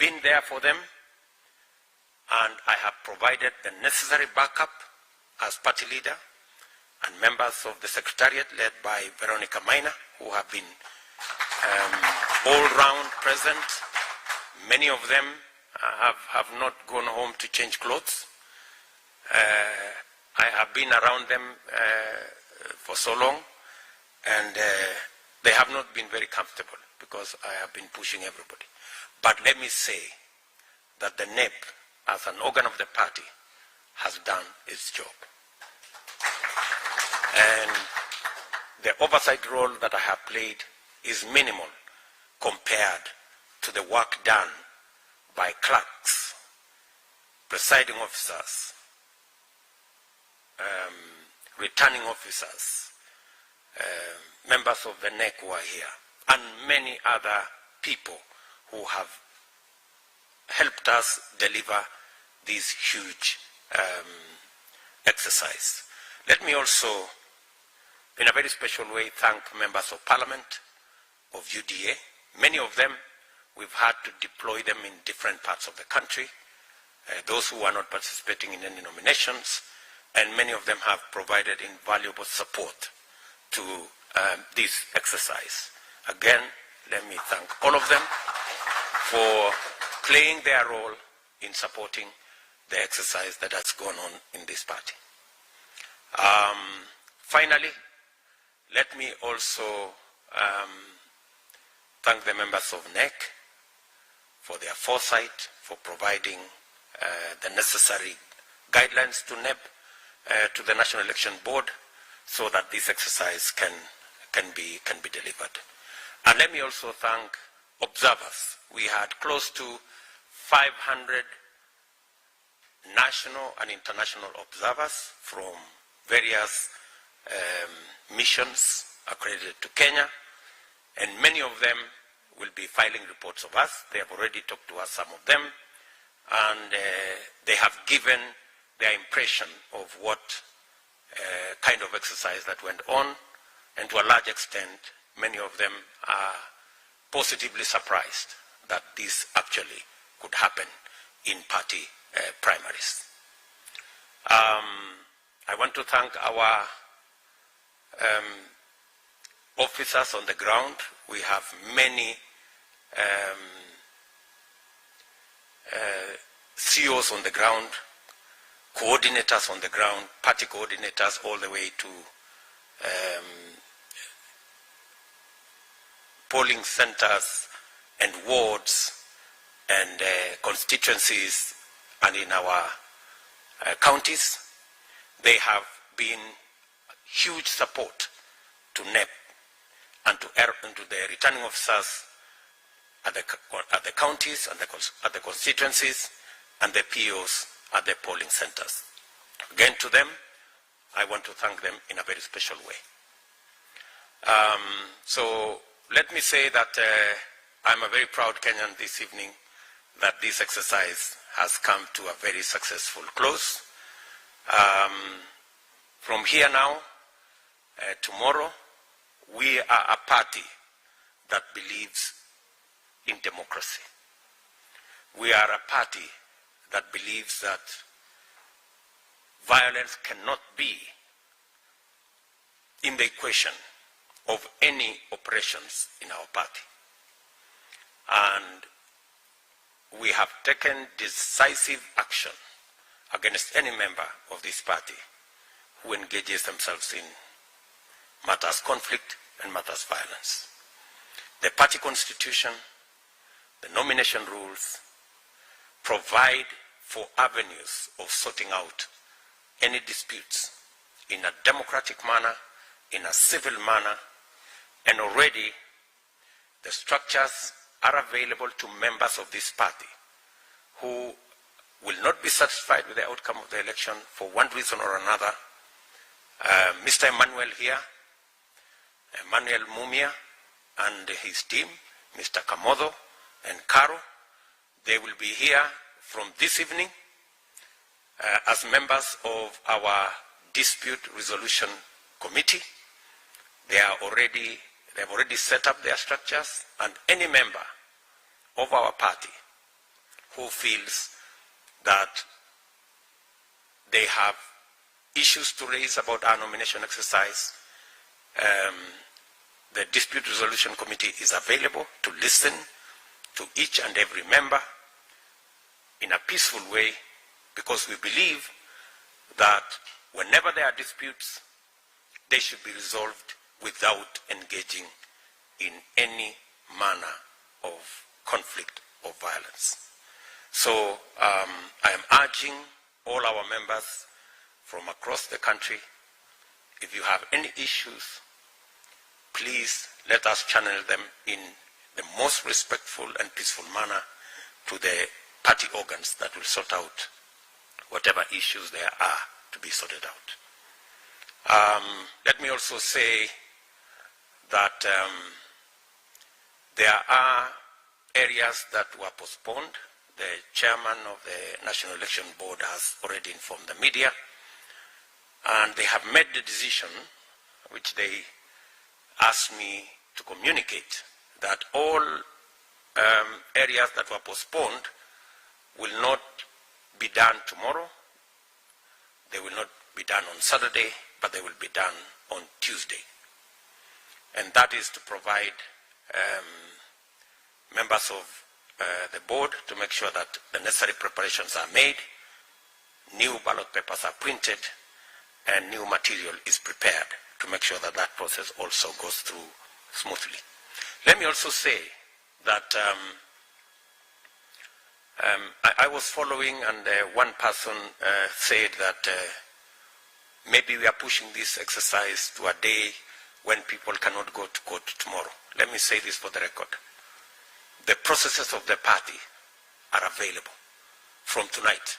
been there for them, and I have provided the necessary backup as party leader, and members of the Secretariat led by Veronica Maina, who have been all-round present. Many of them have not gone home to change clothes. I have been around them for so long, and they have not been very comfortable because I have been pushing everybody. But let me say that the NEP, as an organ of the party, has done its job. And the oversight role that I have played is minimal compared to the work done by clerks, presiding officers, returning officers, members of the NEC who are here, and many other people who have helped us deliver this huge exercise. Let me also, in a very special way, thank members of Parliament of UDA. Many of them, we've had to deploy them in different parts of the country, those who are not participating in any nominations, and many of them have provided invaluable support to this exercise. Again, let me thank all of them for playing their role in supporting the exercise that has gone on in this party. Finally, let me also thank the members of NEC for their foresight, for providing the necessary guidelines to NEB, to the National Election Board, so that this exercise can be delivered. And let me also thank observers. We had close to 500 national and international observers from various missions accredited to Kenya, and many of them will be filing reports of us. They have already talked to us, some of them, and they have given their impression of what kind of exercise that went on, and to a large extent, many of them are positively surprised that this actually could happen in party primaries. I want to thank our officers on the ground. We have many CEOs on the ground, coordinators on the ground, party coordinators all the way to polling centers and wards and constituencies and in our counties. They have been huge support to NEP and to the returning officers at the counties and at the constituencies and the POs at the polling centers. Again, to them, I want to thank them in a very special way. So let me say that I'm a very proud Kenyan this evening that this exercise has come to a very successful close. From here now, tomorrow, we are a party that believes in democracy. We are a party that believes that violence cannot be in the equation of any operations in our party. And we have taken decisive action against any member of this party who engages themselves in matters conflict and matters violence. The party constitution, the nomination rules, provide for avenues of sorting out any disputes in a democratic manner, in a civil manner, and already the structures are available to members of this party who will not be satisfied with the outcome of the election for one reason or another. Mr. Emmanuel here, Emmanuel Mumia and his team, Mr. Kamodo and Caro, they will be here from this evening as members of our dispute resolution committee. They have already set up their structures, and any member of our party who feels that they have issues to raise about our nomination exercise, the Dispute Resolution Committee is available to listen to each and every member in a peaceful way, because we believe that whenever there are disputes, they should be resolved without engaging in any manner of conflict or violence. So I am urging all our members from across the country, if you have any issues, please let us channel them in the most respectful and peaceful manner to the party organs that will sort out whatever issues there are to be sorted out. Let me also say that there are areas that were postponed. The chairman of the National Election Board has already informed the media, and they have made the decision, which they asked me to communicate, that all areas that were postponed will not be done tomorrow. They will not be done on Saturday, but they will be done on Tuesday. And that is to provide members of the board to make sure that the necessary preparations are made, new ballot papers are printed, and new material is prepared to make sure that that process also goes through smoothly. Let me also say that I was following, and one person said that maybe we are pushing this exercise to a day when people cannot go to court tomorrow. Let me say this for the record. The processes of the party are available from tonight,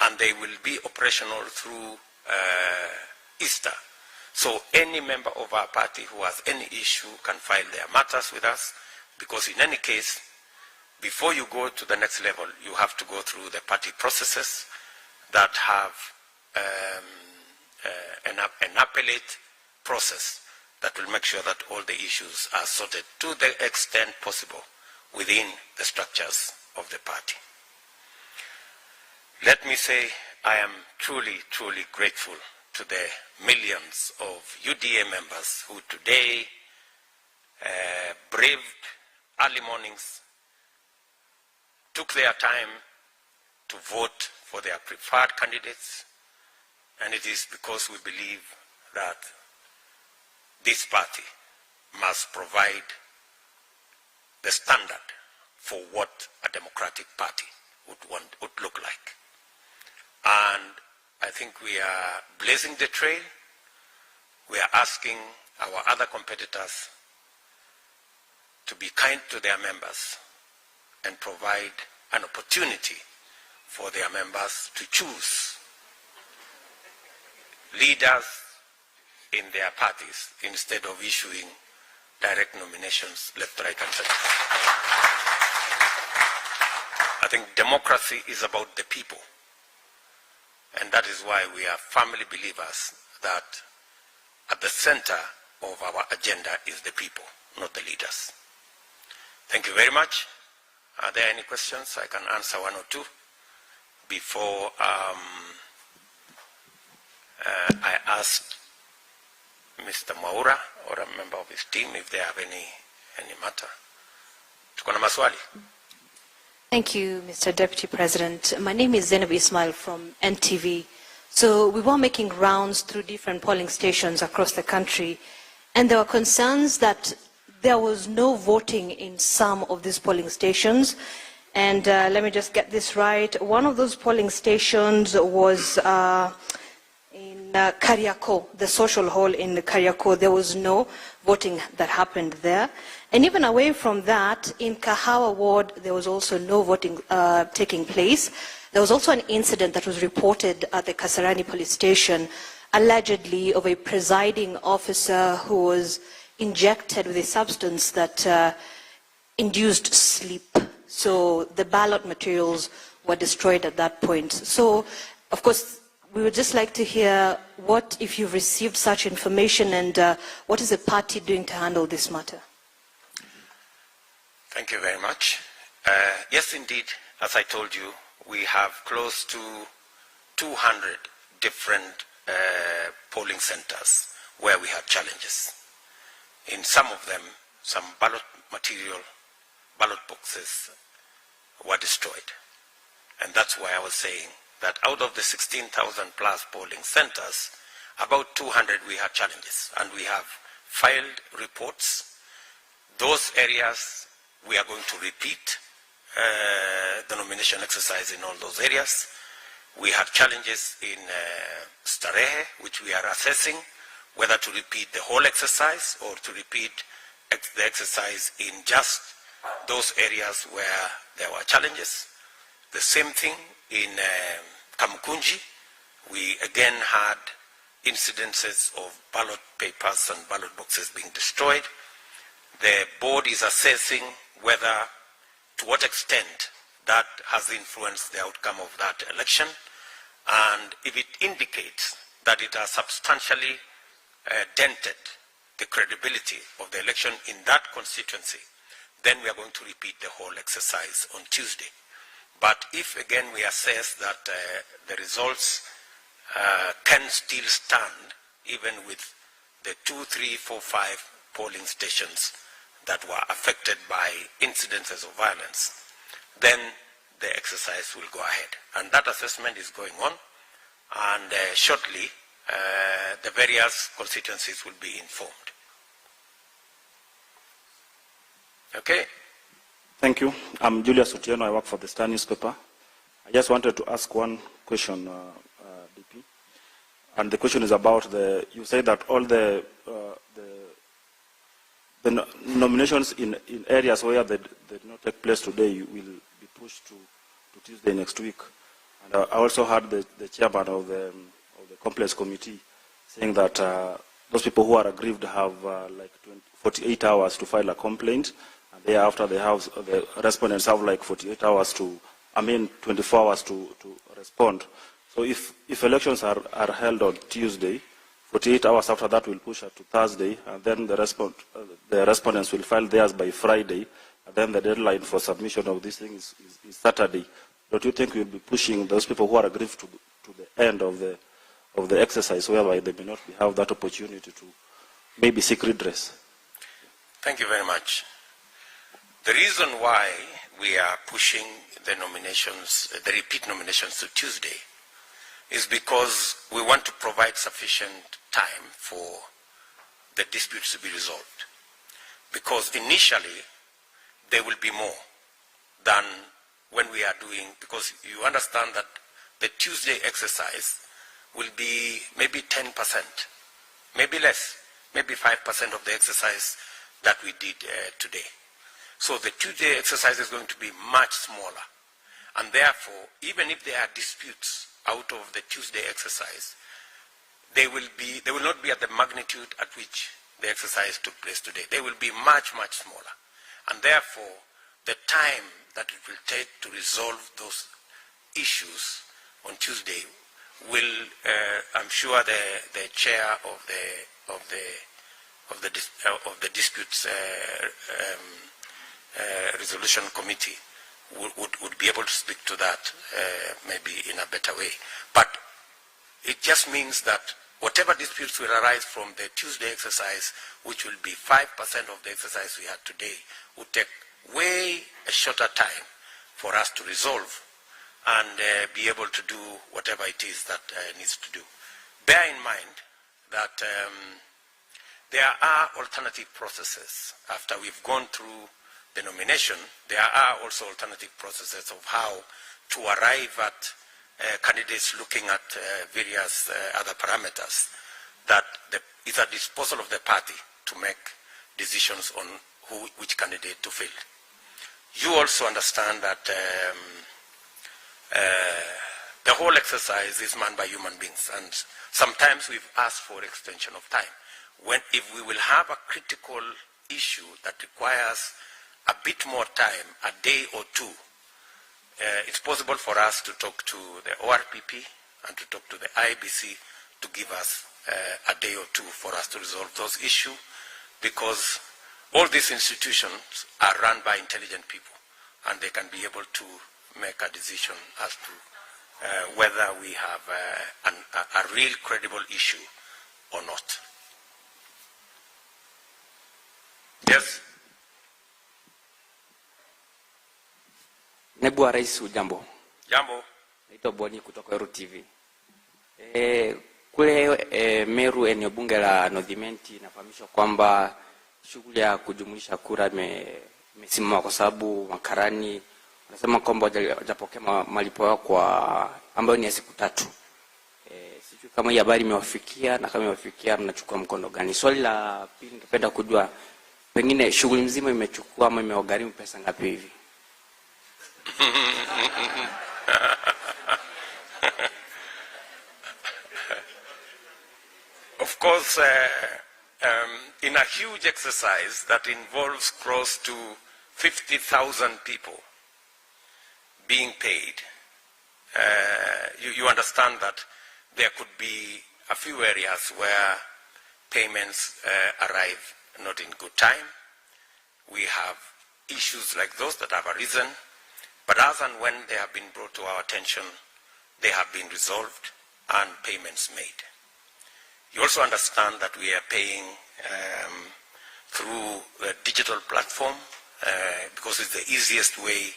and they will be operational through Easter. So any member of our party who has any issue can file their matters with us, because in any case, before you go to the next level, you have to go through the party processes that have an appellate process that will make sure that all the issues are sorted to the extent possible within the structures of the party. Let me say I am truly, truly grateful to the millions of UDA members who today braved early mornings, took their time to vote for their preferred candidates, and it is because we believe that this party must provide the standard for what a democratic party would look like. And I think we are blazing the trail. We are asking our other competitors to be kind to their members and provide an opportunity for their members to choose leaders in their parties instead of issuing direct nominations left, right, and center. I think democracy is about the people. And that is why we are firmly believers that at the center of our agenda is the people, not the leaders. Thank you very much. Are there any questions? I can answer one or two before I ask Mr. Mwaura or a member of his team if they have any matter. Tuko na maswali? Thank you, Mr. Deputy President. My name is Zainab Ismail from NTV. So we were making rounds through different polling stations across the country, and there were concerns that there was no voting in some of these polling stations. And let me just get this right. One of those polling stations was in Kariako, the social hall in Kariako. There was no voting that happened there. And even away from that, in Kahawa ward, there was also no voting taking place. There was also an incident that was reported at the Kasarani police station, allegedly of a presiding officer who was injected with a substance that induced sleep. So the ballot materials were destroyed at that point. So, of course, we would just like to hear what, if you've received such information, and what is the party doing to handle this matter? Thank you very much. Yes, indeed, as I told you, we have close to 200 different polling centers where we had challenges. In some of them, some ballot material, ballot boxes were destroyed. And that's why I was saying that out of the 16,000 plus polling centers, about 200 we had challenges, and we have filed reports. Those areas we are going to repeat the nomination exercise in all those areas. We have challenges in Starehe, which we are assessing whether to repeat the whole exercise or to repeat the exercise in just those areas where there were challenges. The same thing in Kamukunji. We again had incidences of ballot papers and ballot boxes being destroyed. The board is assessing whether, to what extent that has influenced the outcome of that election, and if it indicates that it has substantially dented the credibility of the election in that constituency, then we are going to repeat the whole exercise on Tuesday. But if again we assess that the results can still stand, even with the 2, 3, 4, 5 polling stations that were affected by incidences of violence, then the exercise will go ahead. And that assessment is going on, and shortly the various constituencies will be informed. Okay? Thank you. I'm Julius Otieno. I work for the Star newspaper. I just wanted to ask one question, DP. And the question is about you say that all the nominations in areas where they did not take place today will be pushed to Tuesday next week. And I also heard the chairman of the complex committee saying that those people who are aggrieved have 48 hours to file a complaint, and thereafter the respondents have 48 hours 24 hours to respond. So if elections are held on Tuesday, 48 hours after that will push it to Thursday, and then the respondents will file theirs by Friday, and then the deadline for submission of this thing is Saturday. Don't you think we'll be pushing those people who are aggrieved to the end of the exercise, whereby they may not have that opportunity to maybe seek redress? Thank you very much. The reason why we are pushing the repeat nominations to Tuesday, is because we want to provide sufficient time for the disputes to be resolved. Because initially, there will be more than when we are doing, because you understand that the Tuesday exercise will be maybe 10%, maybe less, maybe 5% of the exercise that we did today. So the Tuesday exercise is going to be much smaller. And therefore, even if there are disputes out of the Tuesday exercise, they will not be at the magnitude at which the exercise took place today. They will be much, much smaller. And therefore, the time that it will take to resolve those issues on Tuesday will, I'm sure the chair of the disputes resolution committee would be able to speak to that maybe in a better way. But it just means that whatever disputes will arise from the Tuesday exercise, which will be 5% of the exercise we had today, would take way a shorter time for us to resolve and be able to do whatever it is that needs to do. Bear in mind that there are alternative processes. After we've gone through the nomination, there are also alternative processes of how to arrive at candidates looking at various other parameters that is at disposal of the party to make decisions on which candidate to field. You also understand that the whole exercise is manned by human beings, and sometimes we've asked for extension of time. If we will have a critical issue that requires a bit more time, a day or two, it's possible for us to talk to the ORPP and to talk to the IBC to give us a day or two for us to resolve those issues, because all these institutions are run by intelligent people, and they can be able to make a decision as to whether we have a real credible issue or not. Yes. Naibu wa Rais, ujambo? Jambo. Naitwa Boni kutoka Ruto TV. Kule Meru, eneo bunge la Northimenti, inafahamishwa kwamba shughuli ya kujumulisha kura imesimama kwa sababu makarani wanasema kwamba hawajapokea malipo yao kwa ambayo ni ya siku 3. Sijui kama hii habari imewafikia, na kama imewafikia mnachukua mkondo gani? Swali la pili, ningependa kujua pengine shughuli mzima imechukua ama imewagharimu pesa ngapi hivi? Of course, in a huge exercise that involves close to 50,000 people being paid, you understand that there could be a few areas where payments arrive not in good time. We have issues like those that have arisen, but as and when they have been brought to our attention, they have been resolved and payments made. You also understand that we are paying through the digital platform because it's the easiest way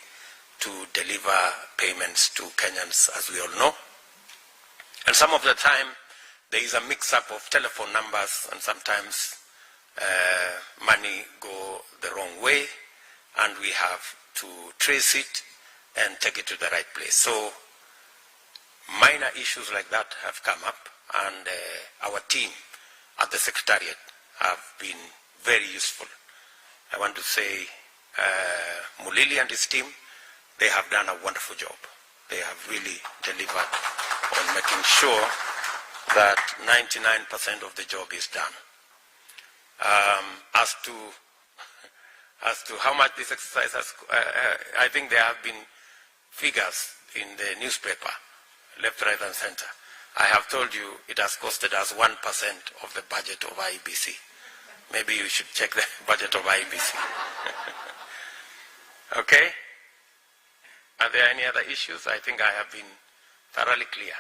to deliver payments to Kenyans, as we all know. And some of the time, there is a mix-up of telephone numbers, and sometimes money go the wrong way, and we have to trace it and take it to the right place. So minor issues like that have come up, and our team at the Secretariat have been very useful. I want to say Mulili and his team, they have done a wonderful job. They have really delivered on making sure that 99% of the job is done. As to how much this exercise has, I think there have been figures in the newspaper, left, right, and center. I have told you it has costed us 1% of the budget of IEBC. Maybe you should check the budget of IEBC. Okay? Are there any other issues? I think I have been thoroughly clear.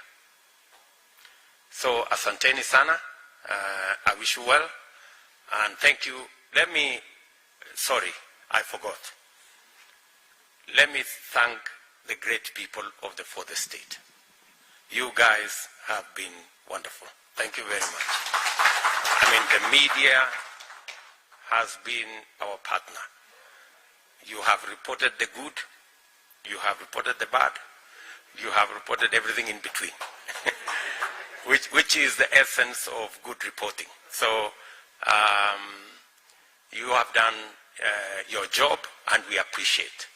So, asanteni sana. I wish you well. And thank you. Sorry, I forgot. Let me thank the great people of the fourth estate. You guys have been wonderful. Thank you very much. I mean, the media has been our partner. You have reported the good, you have reported the bad, you have reported everything in between, which is the essence of good reporting. So you have done your job, and we appreciate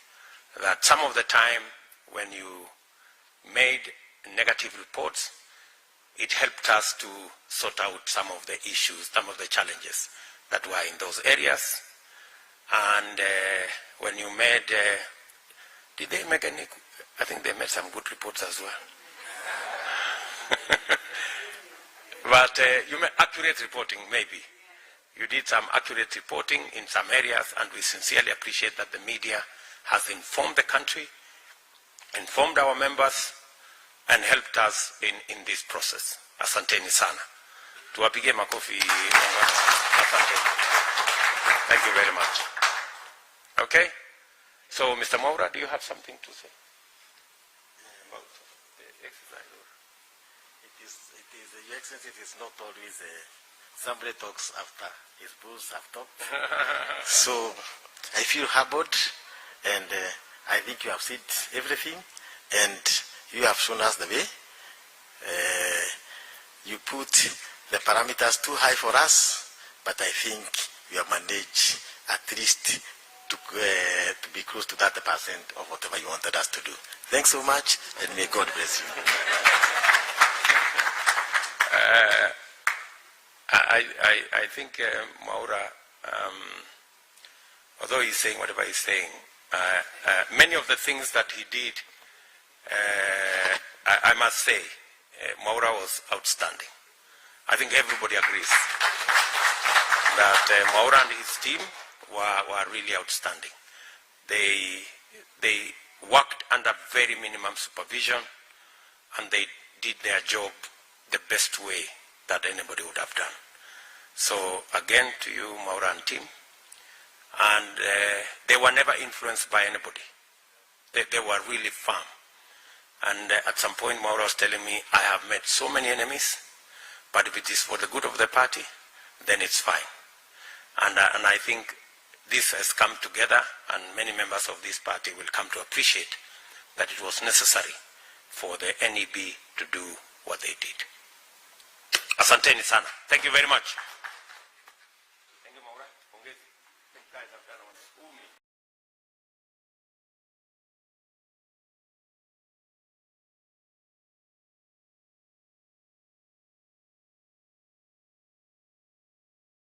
that. Some of the time when you made negative reports, it helped us to sort out some of the issues, some of the challenges that were in those areas. And when you made, did they make any, I think they made some good reports as well. But you made accurate reporting, maybe. You did some accurate reporting in some areas, and we sincerely appreciate that the media has informed the country, informed our members, and helped us in this process. Asanteni sana. Tuwapige makofi. Asante. Thank you very much. Okay? So, Mr. Maura, do you have something to say about the exercise? Your Excellency, it is not always somebody talks after his bulls have talked. So, I feel humbled, and I think you have said everything, and you have shown us the way. You put the parameters too high for us, but I think you have managed at least to be close to 30% of whatever you wanted us to do. Thanks so much, and may God bless you. I think Maura, although he's saying whatever he's saying, many of the things that he did, I must say, Maura was outstanding. I think everybody agrees that Maura and his team were really outstanding. They worked under very minimum supervision, and they did their job the best way that anybody would have done. So again, to you, Maura and team, and they were never influenced by anybody. They were really firm. And at some point, Maura was telling me, I have met so many enemies, but if it is for the good of the party, then it's fine. And I think this has come together, and many members of this party will come to appreciate that it was necessary for the NEB to do what they did. Asanteni sana. Thank you very much.